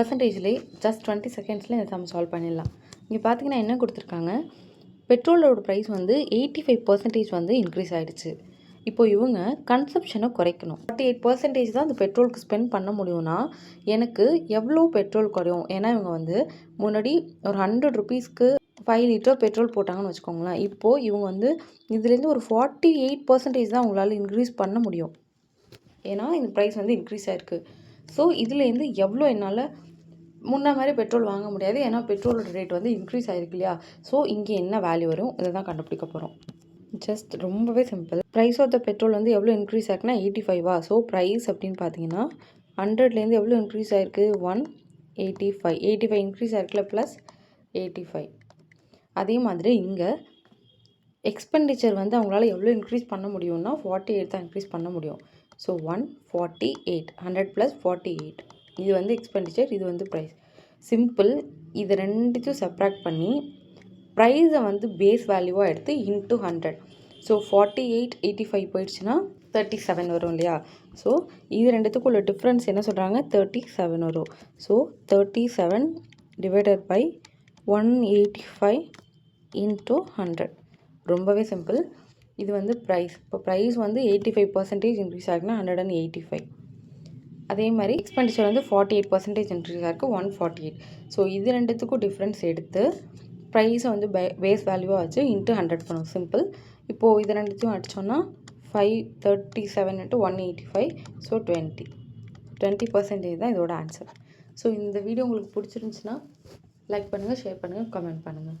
பர்சன்டேஜ்லேயே just 20 செகண்ட்ஸில் இந்த some solve பண்ணிடலாம். இங்கே பார்த்தீங்கன்னா என்ன கொடுத்துருக்காங்க, பெட்ரோலோட ப்ரைஸ் வந்து 85% வந்து இன்க்ரீஸ் ஆகிடுச்சு. இப்போ இவங்க கன்சப்ஷனை குறைக்கணும். 48% தான் அந்த பெட்ரோலுக்கு ஸ்பெண்ட் பண்ண முடியும்னா எனக்கு எவ்வளோ பெட்ரோல் குறையும்? ஏன்னா இவங்க வந்து முன்னாடி ஒரு 100 ருபீஸ்க்கு 5 லிட்டர் பெட்ரோல் போட்டாங்கன்னு வச்சுக்கோங்களேன். இப்போது இவங்க வந்து இதுலேருந்து ஒரு 48% தான் உங்களால் இன்க்ரீஸ் பண்ண முடியும். ஏன்னா இந்த ப்ரைஸ் வந்து இன்க்ரீஸ் ஆகிருக்கு. ஸோ இதுலேருந்து எவ்வளோ என்னால் முன்ன மாதிரி பெட்ரோல் வாங்க முடியாது. ஏன்னா பெட்ரோலோட ரேட் வந்து இன்க்ரீஸ் ஆகிருக்கு இல்லையா? ஸோ இங்கே என்ன வேல்யூ வரும் இதை தான் கண்டுபிடிக்க போகிறோம். ஜஸ்ட் ரொம்பவே simple. Price of the petrol வந்து எவ்வளோ இன்க்ரீஸ் ஆகிருக்குன்னா 85வா? ஸோ ப்ரைஸ் அப்படின்னு பார்த்தீங்கன்னா 100லேருந்து எவ்வளோ இன்க்ரீஸ் ஆகிருக்கு? 185. 85 இன்க்ரீஸ் ஆகிருக்குல, ப்ளஸ் 85. அதே மாதிரி இங்கே எக்ஸ்பெண்டிச்சர் வந்து அவங்களால எவ்வளோ இன்க்ரீஸ் பண்ண முடியும்னா 48 தான் இன்க்ரீஸ் பண்ண முடியும். ஸோ 148, 100 + 48. இது வந்து எக்ஸ்பெண்டிச்சர், இது வந்து ப்ரைஸ். சிம்பிள். இது ரெண்டுத்தையும் செப்ராக்ட் பண்ணி ப்ரைஸை வந்து பேஸ் வேல்யூவாக எடுத்து இன்ட்டு 100. ஸோ 48, 85 போயிடுச்சுன்னா 37 வரும் இல்லையா? ஸோ இது ரெண்டுத்துக்குள்ள டிஃப்ரென்ஸ் என்ன சொல்கிறாங்க? 37 வரும். So 37 divided by 185 into 100. ரொம்பவே சிம்பிள். இது வந்து ப்ரைஸ். இப்போ ப்ரைஸ் வந்து 85% இன்க்ரீஸ் ஆகுனா 185. அதே மாதிரி எக்ஸ்பெண்டிச்சர் வந்து 48% இன்க்ரீஸ் ஆகிருக்கு, 148. ஸோ இது ரெண்டுத்துக்கும் டிஃப்ரென்ஸ் எடுத்து ப்ரைஸை வந்து பேஸ் வேல்யூவாக வச்சு இன்ட்டு 100 பண்ணும். சிம்பிள். இப்போது இது ரெண்டுத்தையும் அடித்தோன்னா 537 × 185. ஸோ 20% தான் இதோட ஆன்சர். ஸோ இந்த வீடியோ உங்களுக்கு பிடிச்சிருந்துச்சுன்னா லைக் பண்ணுங்கள், ஷேர் பண்ணுங்கள், கமெண்ட் பண்ணுங்கள்.